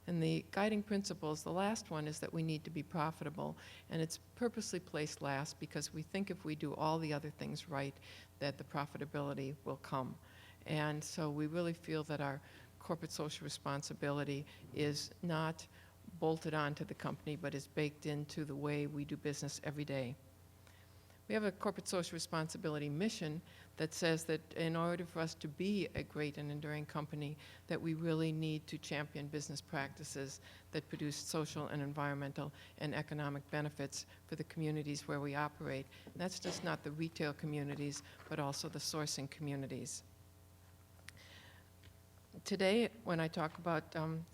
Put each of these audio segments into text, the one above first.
And the guiding principles, the last one is that we need to be profitable. And it's purposely placed last because we think if we do all the other things right, that the profitability will come. And so we really feel that our corporate social responsibility is not bolted onto the company, but is baked into the way we do business every day. We have a corporate social responsibility mission that says that in order for us to be a great and enduring company, that we really need to champion business practices that produce social and environmental and economic benefits for the communities where we operate. And that's just not the retail communities, but also the sourcing communities. Today, when I talk about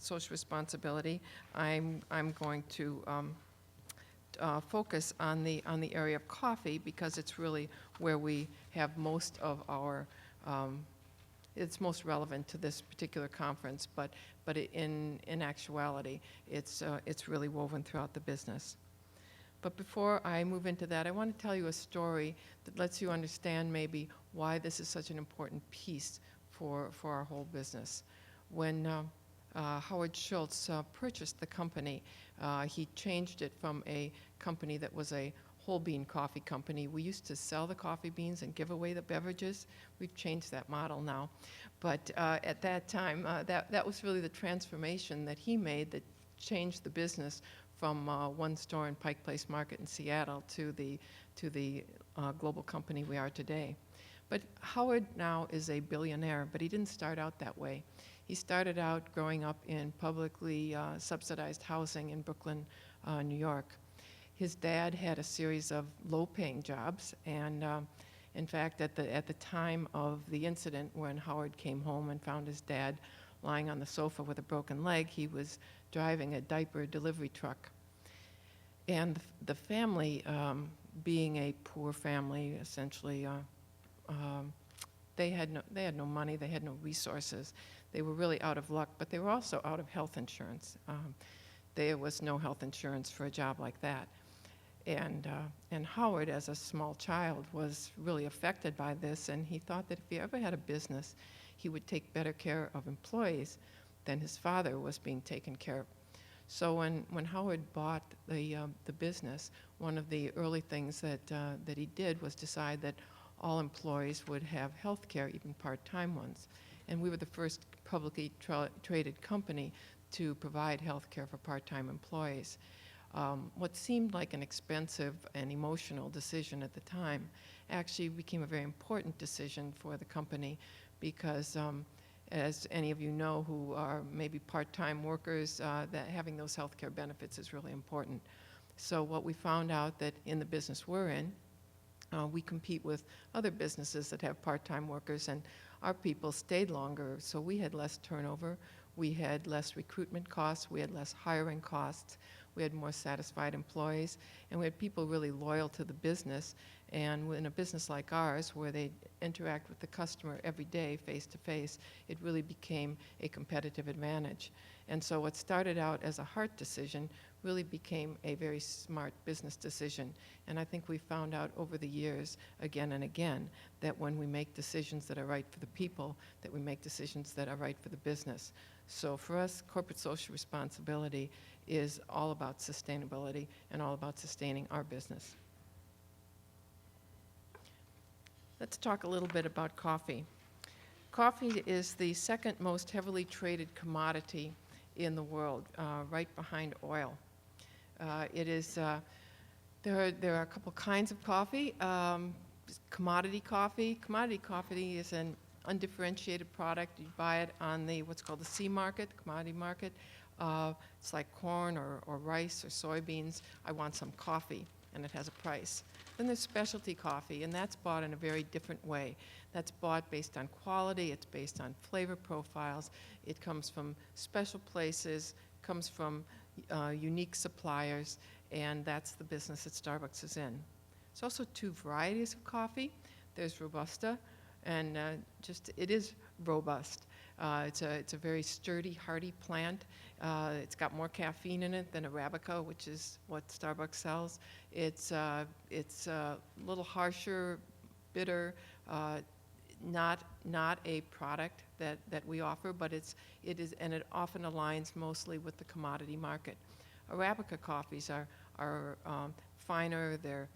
social responsibility, I'm going to focus on the area of coffee because it's really where we have most of our, it's most relevant to this particular conference, but in actuality, it's really woven throughout the business. But before I move into that, I want to tell you a story that lets you understand maybe why this is such an important piece for our whole business. When Howard Schultz purchased the company, he changed it from a company that was a whole bean coffee company. We used to sell the coffee beans and give away the beverages. We've changed that model now. But at that time, that was really the transformation that he made that changed the business from one store in Pike Place Market in Seattle to the global company we are today. But Howard now is a billionaire, but he didn't start out that way. He started out growing up in publicly subsidized housing in Brooklyn, New York. His dad had a series of low-paying jobs, and in fact, at the time of the incident when Howard came home and found his dad lying on the sofa with a broken leg, he was driving a diaper delivery truck. And the family, being a poor family, essentially, they had no money, they had no resources. They were really out of luck, but they were also out of health insurance. There was no health insurance for a job like that. And Howard, as a small child, was really affected by this, and he thought that if he ever had a business, he would take better care of employees than his father was being taken care of. So when Howard bought the business, one of the early things that he did was decide that all employees would have health care, even part-time ones. And we were the first publicly traded company to provide health care for part-time employees. What seemed like an expensive and emotional decision at the time actually became a very important decision for the company because as any of you know who are maybe part-time workers, that having those health care benefits is really important. So what we found out that in the business we're in, we compete with other businesses that have part-time workers, and our people stayed longer, so we had less turnover, we had less recruitment costs, we had less hiring costs, we had more satisfied employees, and we had people really loyal to the business. And in a business like ours, where they interact with the customer every day, face to face, it really became a competitive advantage. And so what started out as a heart decision really became a very smart business decision. And I think we found out over the years, again and again, that when we make decisions that are right for the people, that we make decisions that are right for the business. So for us, corporate social responsibility is all about sustainability and all about sustaining our business. Let's talk a little bit about coffee. Coffee is the second most heavily traded commodity in the world, right behind oil. There are a couple kinds of coffee. Commodity coffee. Commodity coffee is an undifferentiated product. You buy it on what's called the C market, the commodity market. It's like corn or rice or soybeans. I want some coffee, and it has a price. Then there's specialty coffee, and that's bought in a very different way. That's bought based on quality, it's based on flavor profiles, it comes from special places, comes from unique suppliers, and that's the business that Starbucks is in. There's also two varieties of coffee. There's Robusta, and it is robust. It's a very sturdy, hardy plant. It's got more caffeine in it than Arabica, which is what Starbucks sells. It's a little harsher, bitter. not a product that we offer, but it is, and it often aligns mostly with the commodity market. Arabica coffees are finer. They're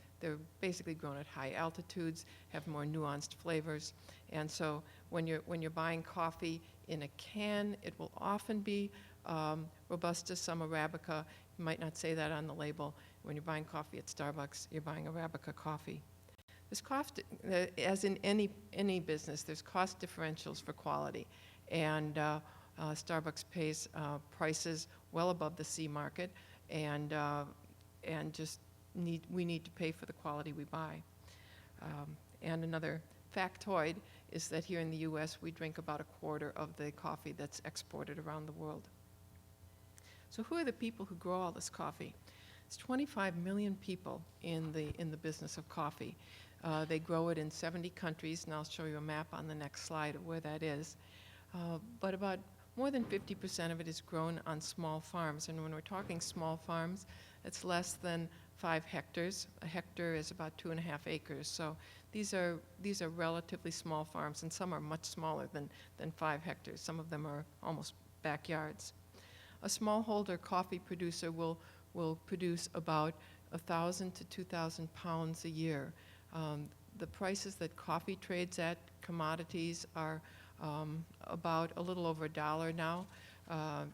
basically grown at high altitudes, have more nuanced flavors, and so when you're buying coffee in a can, it will often be Robusta, some Arabica. You might not say that on the label. When you're buying coffee at Starbucks, you're buying Arabica coffee. There's cost, as in any business, there's cost differentials for quality, and Starbucks pays prices well above the C market, and just we need to pay for the quality we buy. And another factoid is that here in the U.S. we drink about a quarter of the coffee that's exported around the world. So who are the people who grow all this coffee? It's 25 million people in the business of coffee. They grow it in 70 countries, and I'll show you a map on the next slide of where that is. But about more than 50% of it is grown on small farms, and when we're talking small farms, it's less than 5 hectares. A hectare is about 2.5 acres. So these are relatively small farms, and some are much smaller than 5 hectares. Some of them are almost backyards. A smallholder coffee producer will produce about 1,000 to 2,000 pounds a year. The prices that coffee trades at, commodities, are about a little over $1 now.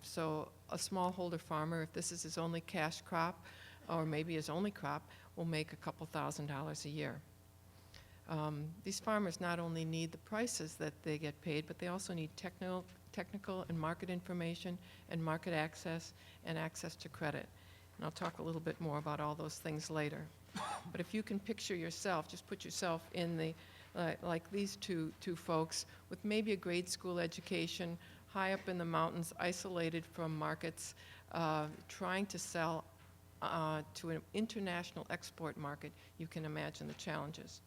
So a smallholder farmer, if this is his only cash crop, or maybe his only crop, will make a couple $1,000s a year. These farmers not only need the prices that they get paid, but they also need technical and market information and market access and access to credit. And I'll talk a little bit more about all those things later. But if you can picture yourself, just put yourself in the, like these two folks with maybe a grade school education, high up in the mountains, isolated from markets, trying to sell to an international export market, you can imagine the challenges.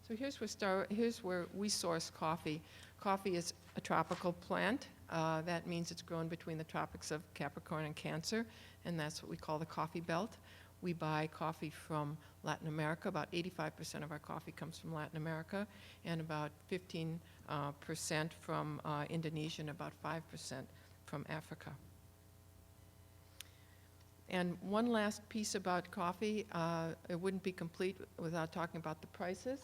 So here's where we source coffee. Coffee is a tropical plant. That means it's grown between the tropics of Capricorn and Cancer, and that's what we call the coffee belt. We buy coffee from Latin America. About 85% of our coffee comes from Latin America, and about 15% from Indonesia, and about 5% from Africa. And one last piece about coffee, it wouldn't be complete without talking about the prices.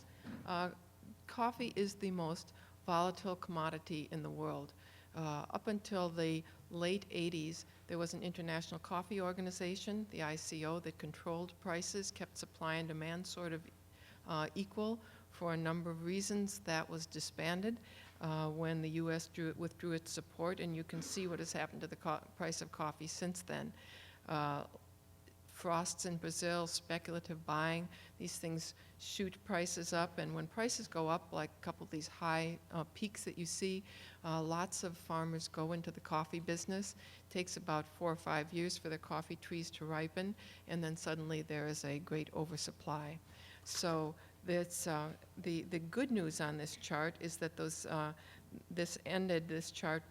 Coffee is the most volatile commodity in the world. Up until the late 80s, there was an international coffee organization, the ICO, that controlled prices, kept supply and demand sort of equal for a number of reasons. That was disbanded when the U.S. withdrew its support, and you can see what has happened to the price of coffee since then. Frosts in Brazil, speculative buying, these things shoot prices up, and when prices go up, like a couple of these high peaks that you see, lots of farmers go into the coffee business. It takes about 4 or 5 years for their coffee trees to ripen, and then suddenly there is a great oversupply. So that's, the good news on this chart is that this chart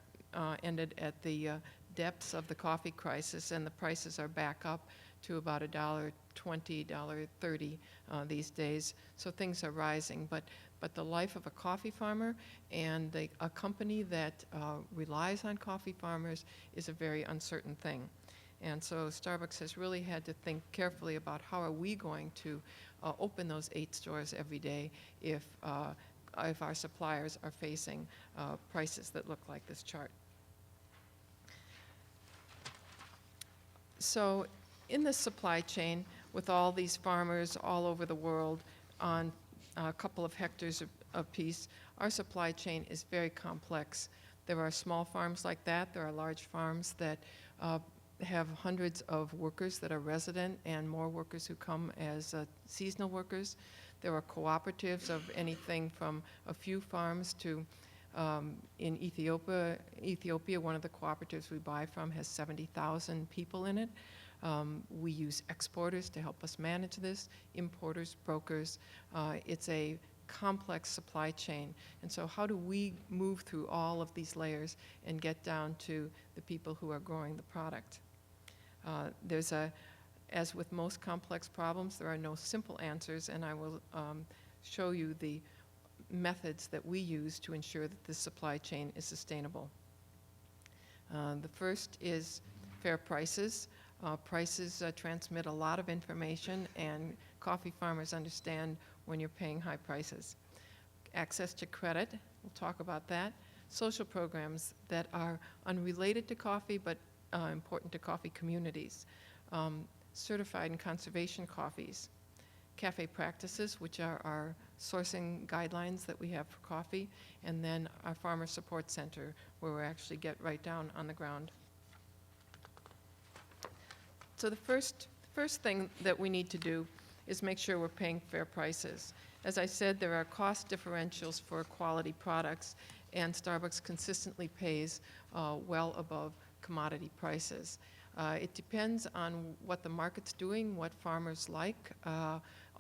ended at the depths of the coffee crisis, and the prices are back up to about $1.20, $1.30 these days. So things are rising, but the life of a coffee farmer and a company that relies on coffee farmers is a very uncertain thing. And so Starbucks has really had to think carefully about how are we going to open those 8 stores every day if our suppliers are facing prices that look like this chart. So in the supply chain, with all these farmers all over the world on a couple of hectares apiece, our supply chain is very complex. There are small farms like that. There are large farms that have hundreds of workers that are resident and more workers who come as seasonal workers. There are cooperatives of anything from a few farms to in Ethiopia, one of the cooperatives we buy from has 70,000 people in it. We use exporters to help us manage this, importers, brokers. It's a complex supply chain. And so how do we move through all of these layers and get down to the people who are growing the product? As with most complex problems, there are no simple answers, and I will show you the methods that we use to ensure that this supply chain is sustainable. The first is fair prices. Prices transmit a lot of information, and coffee farmers understand when you're paying high prices. Access to credit, we'll talk about that. Social programs that are unrelated to coffee but important to coffee communities. Certified and conservation coffees. Cafe practices, which are our sourcing guidelines that we have for coffee, and then our farmer support center, where we actually get right down on the ground. So the first thing that we need to do is make sure we're paying fair prices. As I said, there are cost differentials for quality products, and Starbucks consistently pays well above commodity prices. It depends on what the market's doing, what farmers like.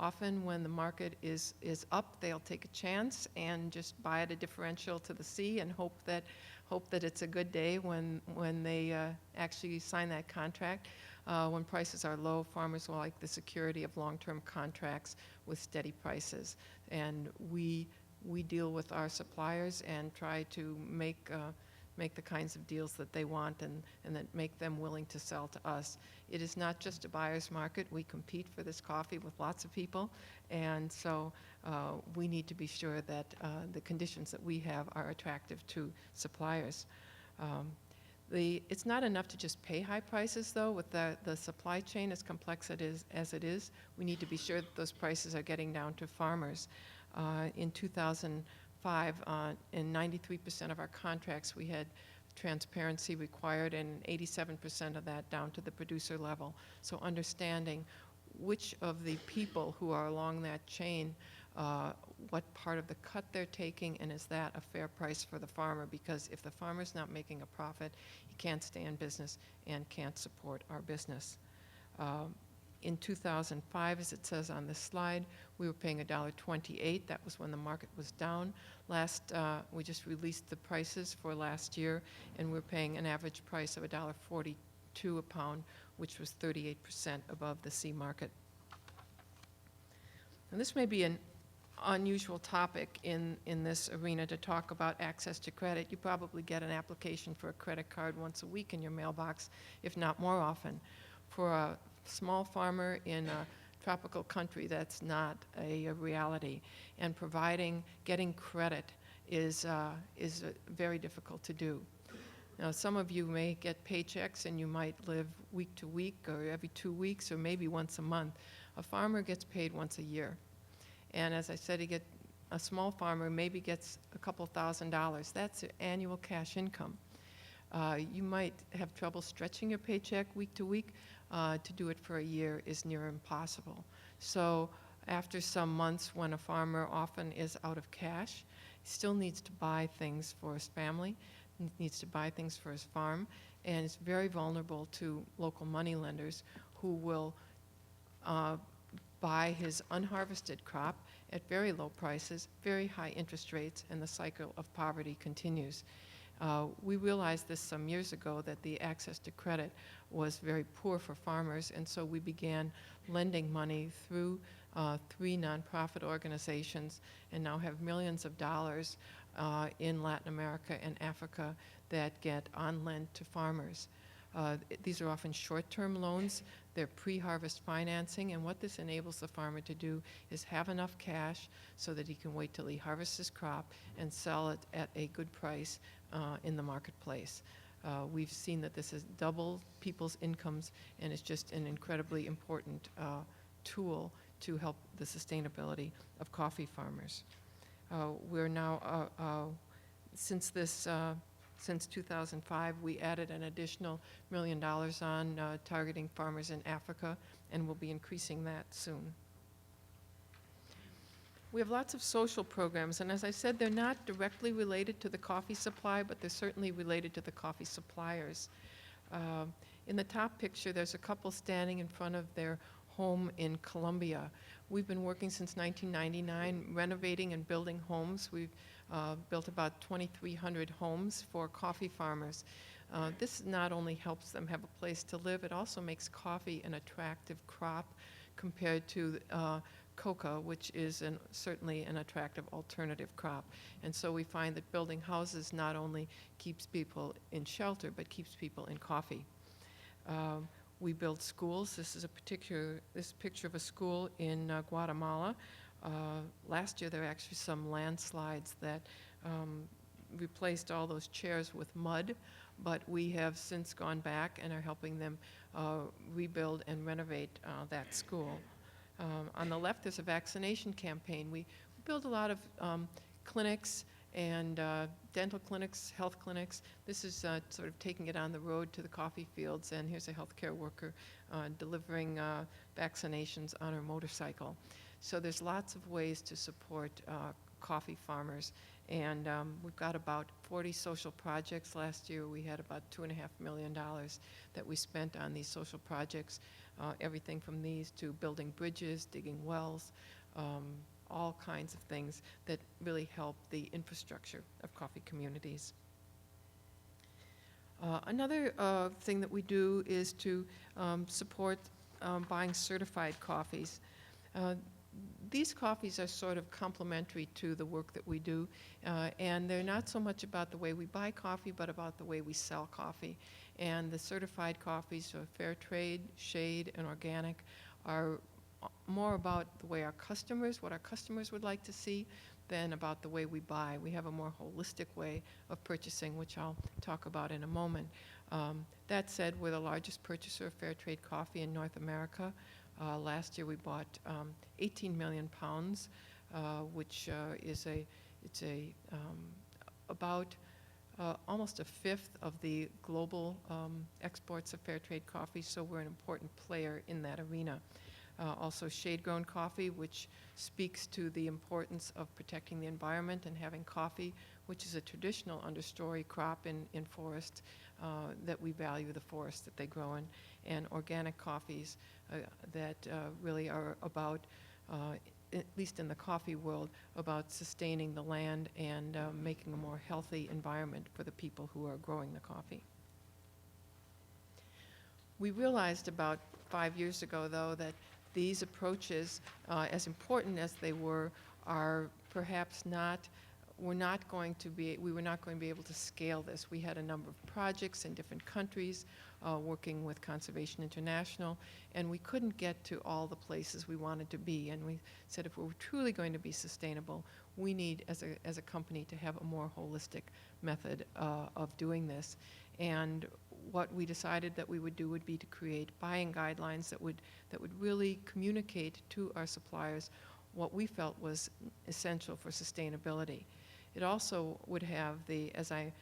Often when the market is up, they'll take a chance and just buy at a differential to the sea and hope that it's a good day when they actually sign that contract. When prices are low, farmers will like the security of long-term contracts with steady prices. And we deal with our suppliers and try to make the kinds of deals that they want and that make them willing to sell to us. It is not just a buyer's market. We compete for this coffee with lots of people, and so we need to be sure that the conditions that we have are attractive to suppliers. It's not enough to just pay high prices, though. With the supply chain as complex as it is, we need to be sure that those prices are getting down to farmers. In 2005, in 93% of our contracts, we had transparency required, and 87% of that down to the producer level. So understanding which of the people who are along that chain, what part of the cut they're taking, and is that a fair price for the farmer? Because if the farmer's not making a profit, he can't stay in business and can't support our business. In 2005, as it says on this slide, we were paying $1.28. That was when the market was down. We just released the prices for last year, and we're paying an average price of $1.42 a pound, which was 38% above the C market. And this may be an unusual topic in this arena to talk about access to credit. You probably get an application for a credit card once a week in your mailbox, if not more often. For a small farmer in a tropical country, that's not a reality. And getting credit is very difficult to do. Now, some of you may get paychecks and you might live week to week or every 2 weeks or maybe once a month. A farmer gets paid once a year. And as I said, a small farmer maybe gets a couple $1,000s. That's an annual cash income. You might have trouble stretching your paycheck week to week. To do it for a year is near impossible. So after some months when a farmer often is out of cash, he still needs to buy things for his family, needs to buy things for his farm, and is very vulnerable to local money lenders who will buy his unharvested crop at very low prices, very high interest rates, and the cycle of poverty continues. We realized this some years ago, that the access to credit was very poor for farmers, and so we began lending money through 3 nonprofit organizations, and now have millions of dollars in Latin America and Africa that get on lent to farmers. These are often short-term loans. They're pre-harvest financing, and what this enables the farmer to do is have enough cash so that he can wait till he harvests his crop and sell it at a good price in the marketplace. We've seen that this has doubled people's incomes, and it's just an incredibly important tool to help the sustainability of coffee farmers. We're now, since 2005, we added an additional $1 million on targeting farmers in Africa, and we'll be increasing that soon. We have lots of social programs, and as I said, they're not directly related to the coffee supply, but they're certainly related to the coffee suppliers. In the top picture, there's a couple standing in front of their home in Colombia. We've been working since 1999, renovating and building homes. We've built about 2,300 homes for coffee farmers. This not only helps them have a place to live, it also makes coffee an attractive crop compared to coca, which is certainly an attractive alternative crop. And so we find that building houses not only keeps people in shelter, but keeps people in coffee. We build schools. This is this picture of a school in Guatemala. Last year there were actually some landslides that replaced all those chairs with mud, but we have since gone back and are helping them rebuild and renovate that school. On the left, there's a vaccination campaign. We build a lot of clinics and dental clinics, health clinics. This is sort of taking it on the road to the coffee fields, and here's a healthcare worker delivering vaccinations on her motorcycle. So there's lots of ways to support coffee farmers, and we've got about 40 social projects. Last year we had about $2.5 million that we spent on these social projects, everything from these to building bridges, digging wells, all kinds of things that really help the infrastructure of coffee communities. Another thing that we do is to support buying certified coffees. These coffees are sort of complementary to the work that we do, and they're not so much about the way we buy coffee, but about the way we sell coffee. And the certified coffees, so fair trade, shade, and organic, are more about the way what our customers would like to see, than about the way we buy. We have a more holistic way of purchasing, which I'll talk about in a moment. That said, we're the largest purchaser of fair trade coffee in North America. Last year we bought 18 million pounds, which is about almost a fifth of the global exports of fair trade coffee, so we're an important player in that arena. Also shade-grown coffee, which speaks to the importance of protecting the environment and having coffee, which is a traditional understory crop in forests, that we value the forests that they grow in, and organic coffees that really are about, at least in the coffee world, about sustaining the land and making a more healthy environment for the people who are growing the coffee. We realized about 5 years ago, though, that these approaches, as important as they were, are perhaps not, we were not going to be able to scale this. We had a number of projects in different countries, working with Conservation International, and we couldn't get to all the places we wanted to be. And we said, if we're truly going to be sustainable, we need, as a company, to have a more holistic method of doing this. And what we decided that we would do would be to create buying guidelines that would really communicate to our suppliers what we felt was essential for sustainability. It also would have as I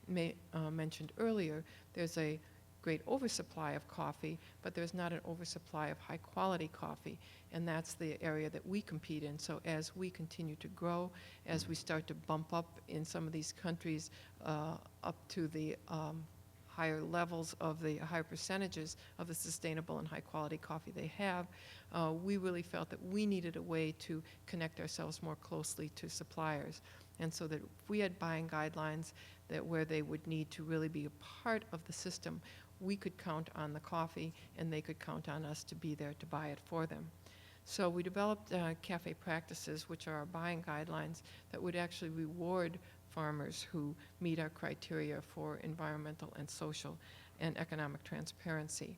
mentioned earlier, there's a great oversupply of coffee, but there's not an oversupply of high quality coffee, and that's the area that we compete in. So as we continue to grow, as we start to bump up in some of these countries up to the higher levels of the higher percentages of the sustainable and high quality coffee they have, we really felt that we needed a way to connect ourselves more closely to suppliers. And so that if we had buying guidelines where they would need to really be a part of the system, we could count on the coffee and they could count on us to be there to buy it for them. So we developed cafe practices, which are our buying guidelines that would actually reward farmers who meet our criteria for environmental and social and economic transparency.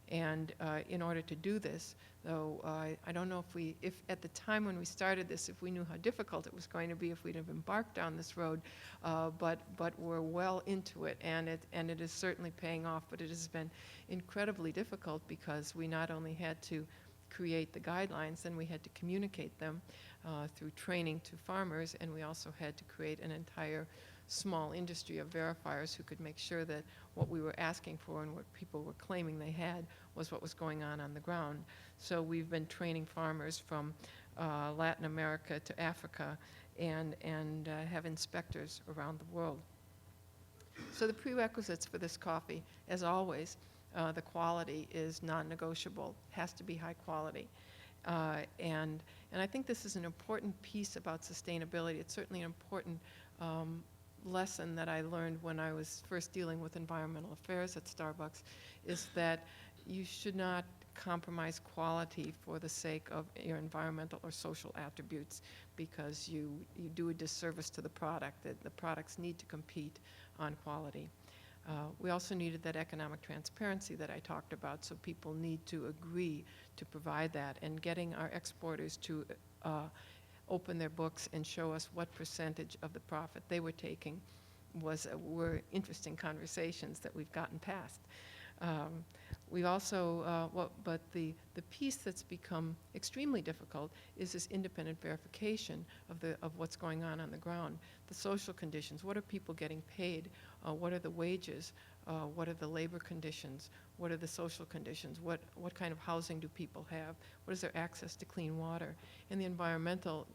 And in order to do this, though, I don't know if at the time when we started this, if we knew how difficult it was going to be, if we'd have embarked down this road, but we're well into it, and it is certainly paying off. But it has been incredibly difficult because we not only had to create the guidelines, then we had to communicate them through training to farmers, and we also had to create an entire small industry of verifiers who could make sure that what we were asking for and what people were claiming they had was what was going on the ground. So we've been training farmers from Latin America to Africa and have inspectors around the world. So the prerequisites for this coffee, as always, the quality is non-negotiable, has to be high quality. And I think this is an important piece about sustainability. It's certainly an important lesson that I learned when I was first dealing with environmental affairs at Starbucks, is that you should not compromise quality for the sake of your environmental or social attributes, because you do a disservice to the product. That the products need to compete on quality. We also needed that economic transparency that I talked about, so people need to agree to provide that, and getting our exporters to open their books and show us what percentage of the profit they were taking were interesting conversations that we've gotten past. We also, but the piece that's become extremely difficult is this independent verification of what's going on the ground. The social conditions, what are people getting paid? What are the wages? What are the labor conditions? What are the social conditions? What kind of housing do people have? What is their access to clean water? And the environmental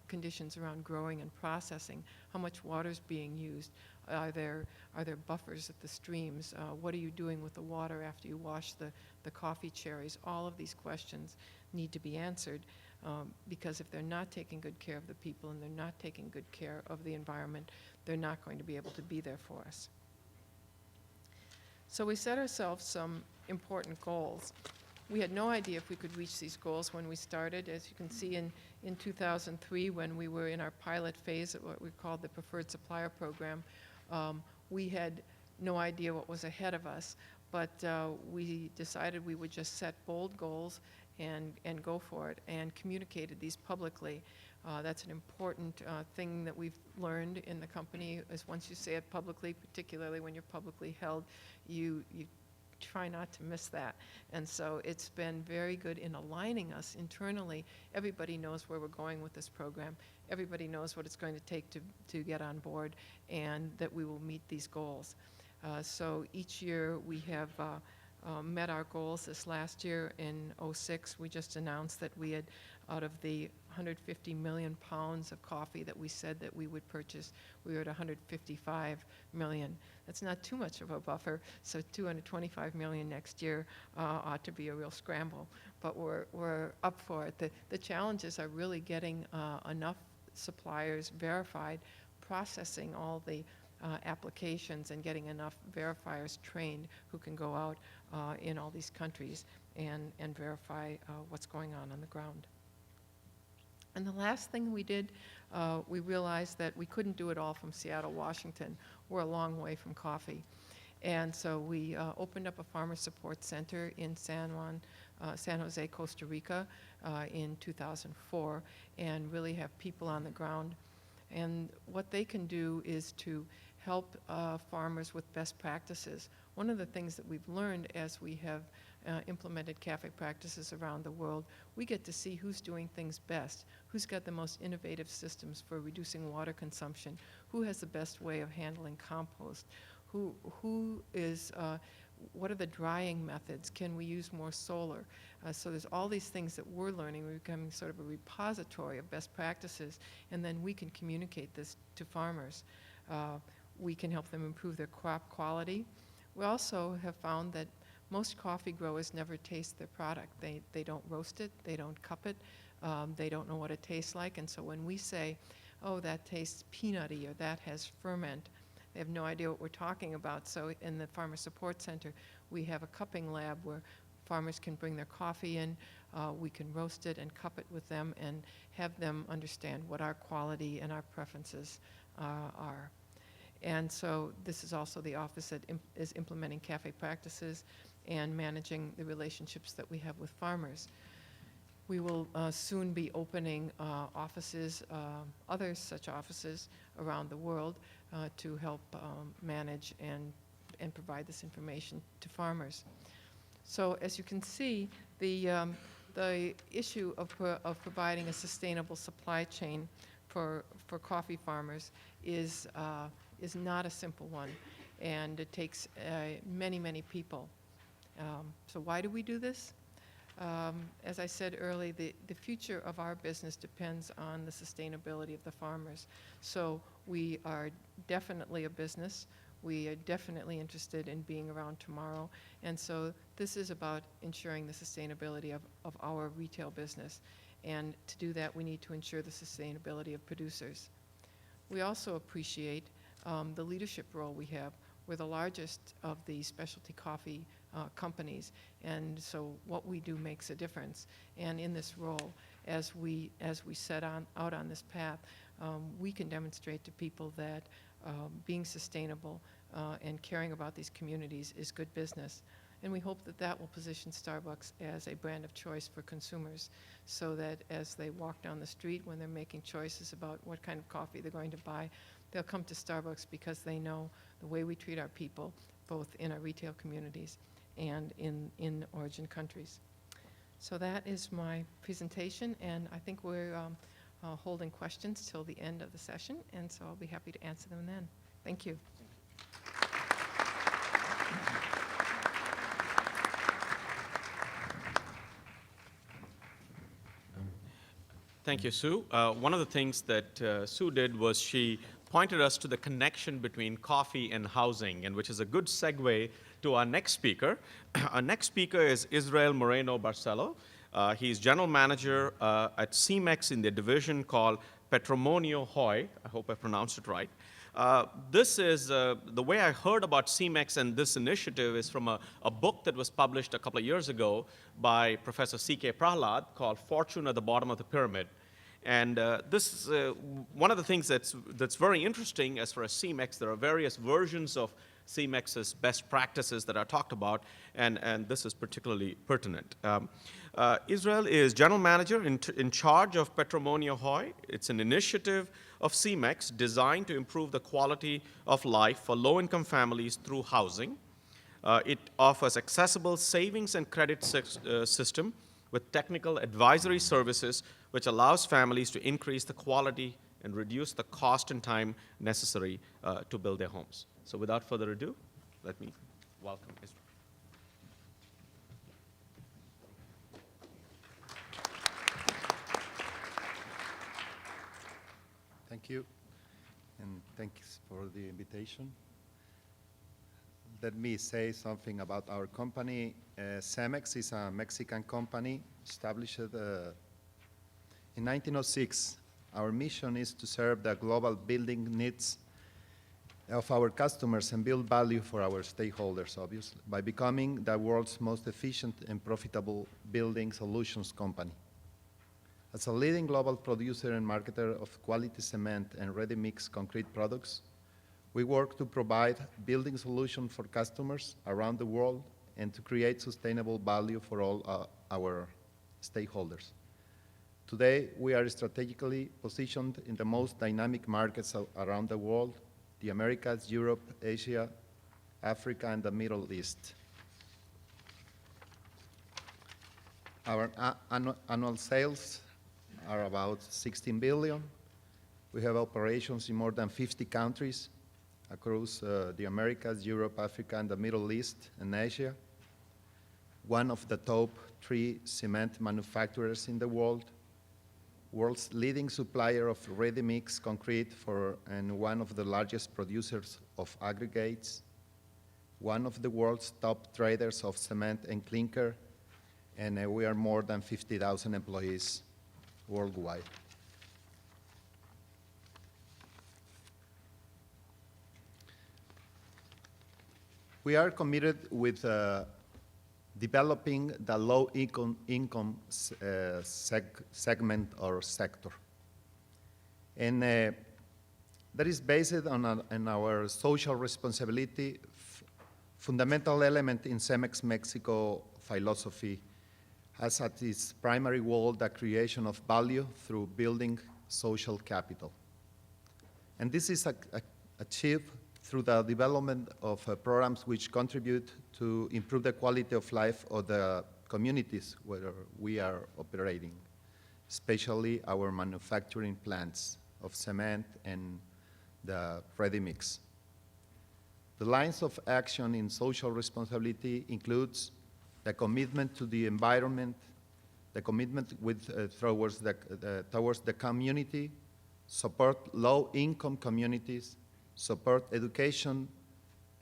conditions around growing and processing. How much water is being used? Are there buffers at the streams? What are you doing with the water after you wash the coffee cherries? All of these questions need to be answered, because if they're not taking good care of the people and they're not taking good care of the environment, they're not going to be able to be there for us. So we set ourselves some important goals. We had no idea if we could reach these goals when we started. As you can see in 2003, when we were in our pilot phase at what we called the Preferred Supplier Program, we had no idea what was ahead of us, but we decided we would just set bold goals and go for it, and communicated these publicly. That's an important thing that we've learned in the company, is once you say it publicly, particularly when you're publicly held, you try not to miss that. And so it's been very good in aligning us internally. Everybody knows where we're going with this program. Everybody knows what it's going to take to get on board, and that we will meet these goals. So each year we have met our goals. This last year in '06, we just announced that we had, out of the 150 million pounds of coffee that we said that we would purchase, we were at 155 million. That's not too much of a buffer, so 225 million next year ought to be a real scramble, but we're up for it. The challenges are really getting enough suppliers verified, processing all the applications, and getting enough verifiers trained who can go out in all these countries and verify what's going on the ground. And the last thing we did, we realized that we couldn't do it all from Seattle, Washington. We're a long way from coffee. And so we opened up a farmer support center in San Jose, Costa Rica in 2004, and really have people on the ground. And what they can do is to help farmers with best practices. One of the things that we've learned as we have implemented CAFE practices around the world, we get to see who's doing things best, who's got the most innovative systems for reducing water consumption, who has the best way of handling compost, what are the drying methods, can we use more solar? So there's all these things that we're learning. We're becoming sort of a repository of best practices, and then we can communicate this to farmers. We can help them improve their crop quality. We also have found that most coffee growers never taste their product. They don't roast it, they don't cup it, they don't know what it tastes like, and so when we say, oh, that tastes peanutty, or that has ferment, they have no idea what we're talking about. So in the Farmer Support Center, we have a cupping lab where farmers can bring their coffee in, we can roast it and cup it with them and have them understand what our quality and our preferences are. And so this is also the office that is implementing CAFE practices and managing the relationships that we have with farmers. We will soon be opening offices, other such offices around the world to help manage and provide this information to farmers. So as you can see, the issue of providing a sustainable supply chain for coffee farmers is not a simple one, and it takes many, many people. So why do we do this? As I said earlier, the future of our business depends on the sustainability of the farmers. So we are definitely a business. We are definitely interested in being around tomorrow. And so this is about ensuring the sustainability of our retail business. And to do that, we need to ensure the sustainability of producers. We also appreciate the leadership role we have. we're the largest of the specialty coffee companies, and so what we do makes a difference. And in this role, as we set out on this path, we can demonstrate to people that being sustainable and caring about these communities is good business. And we hope that that will position Starbucks as a brand of choice for consumers, so that as they walk down the street when they're making choices about what kind of coffee they're going to buy, they'll come to Starbucks because they know the way we treat our people, both in our retail communities and in origin countries. So that is my presentation, and I think we're holding questions till the end of the session, and so I'll be happy to answer them then. Thank you. Thank you, Sue. One of the things that Sue did was she pointed us to the connection between coffee and housing, and which is a good segue to our next speaker. Our next speaker is Israel Moreno Barcelo. He's general manager at CEMEX in the division called Patrimonio Hoy. I hope I pronounced it right. This is, the way I heard about CEMEX and this initiative is from a book that was published a couple of years ago by Professor C.K. Prahlad called Fortune at the Bottom of the Pyramid. And this is one of the things that's very interesting as far as CEMEX. There are various versions of CEMEX's best practices that are talked about, and this is particularly pertinent. Israel is general manager in charge of Patrimonio Hoy. It's an initiative of CEMEX designed to improve the quality of life for low-income families through housing. It offers accessible savings and credit system with technical advisory services, which allows families to increase the quality and reduce the cost and time necessary to build their homes. So without further ado, let me welcome Israel. Thank you, and thanks for the invitation. Let me say something about our company. CEMEX is a Mexican company established in 1906. Our mission is to serve the global building needs of our customers and build value for our stakeholders, obviously, by becoming the world's most efficient and profitable building solutions company. As a leading global producer and marketer of quality cement and ready-mix concrete products, we work to provide building solutions for customers around the world and to create sustainable value for all our stakeholders. Today, we are strategically positioned in the most dynamic markets around the world: the Americas, Europe, Asia, Africa, and the Middle East. Our annual sales are about 16 billion. We have operations in more than 50 countries across the Americas, Europe, Africa, and the Middle East and Asia. One of the top 3 cement manufacturers in the world, world's leading supplier of ready-mix concrete and one of the largest producers of aggregates, one of the world's top traders of cement and clinker, and we are more than 50,000 employees worldwide. We are committed with developing the low-income segment or sector. And that is based on our social responsibility. Fundamental element in CEMEX Mexico philosophy has at its primary goal the creation of value through building social capital. And this is achieved through the development of programs which contribute to improve the quality of life of the communities where we are operating, especially our manufacturing plants of cement and the ready-mix. The lines of action in social responsibility includes the commitment to the environment, the commitment towards the community, support low-income communities, support education,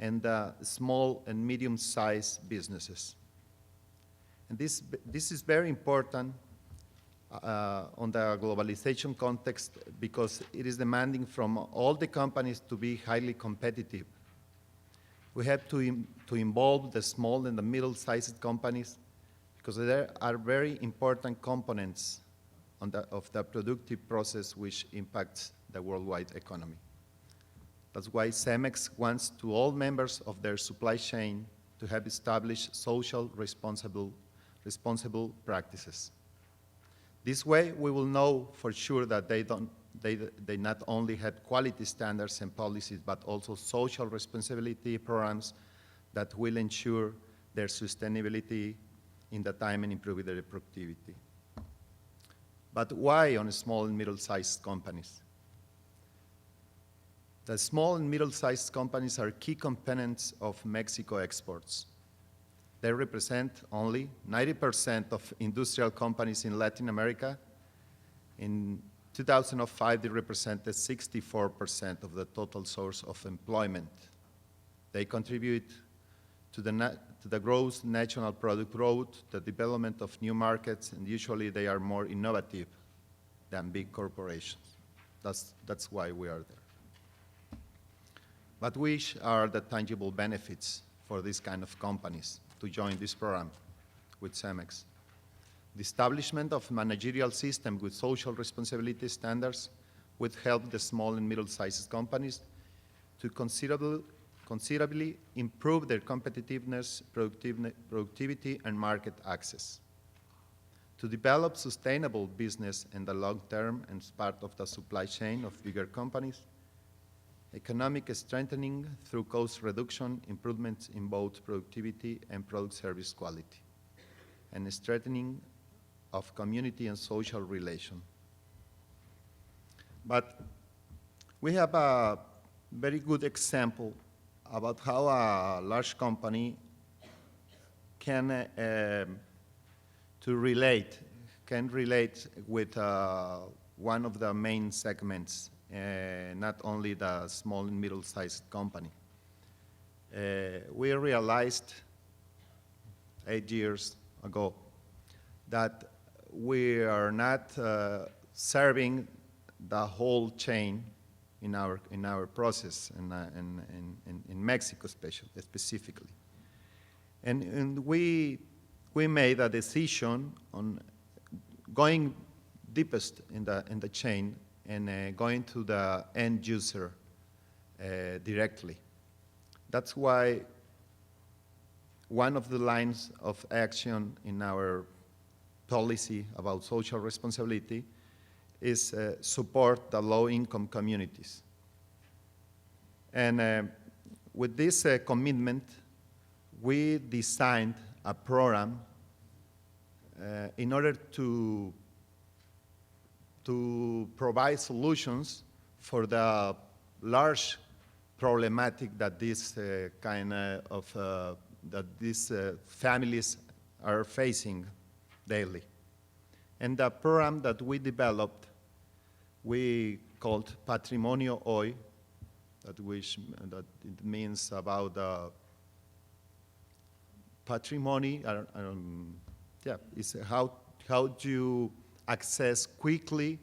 and small and medium-sized businesses. And this is very important on the globalization context because it is demanding from all the companies to be highly competitive. We have to involve the small and the middle-sized companies because they are very important components of the productive process which impacts the worldwide economy. That's why CEMEX wants to all members of their supply chain to have established social responsible practices. This way, we will know for sure that they not only have quality standards and policies, but also social responsibility programs that will ensure their sustainability in the time and improve their productivity. But why on small and middle-sized companies? The small and middle-sized companies are key components of Mexico exports. They represent only 90% of industrial companies in Latin America. In 2005, they represented 64% of the total source of employment. They contribute to the gross national product growth, the development of new markets, and usually they are more innovative than big corporations. That's why we are there. But which are the tangible benefits for these kind of companies to join this program with CEMEX? The establishment of a managerial system with social responsibility standards would help the small and middle-sized companies to considerably improve their competitiveness, productivity, and market access. To develop sustainable business in the long term and as part of the supply chain of bigger companies, economic strengthening through cost reduction, improvements in both productivity and product service quality, and strengthening of community and social relation. But we have a very good example about how a large company can relate with one of the main segments, not only the small and middle-sized company. We realized 8 years ago that we are not serving the whole chain in our process, in Mexico specifically. And we made a decision on going deepest in the chain and going to the end user directly. That's why one of the lines of action in our policy about social responsibility is support the low-income communities. And with this commitment, we designed a program in order to provide solutions for the large problematic that these families are facing daily. And the program that we developed, we called Patrimonio Hoy, that it means about patrimony. It's how do you access quickly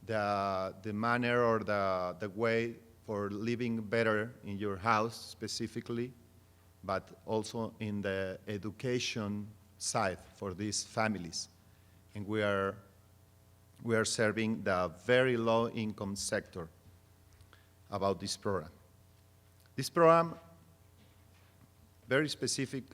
the manner or the way for living better in your house specifically, but also in the education side for these families. And we are serving the very low income sector about this program. This program, very specific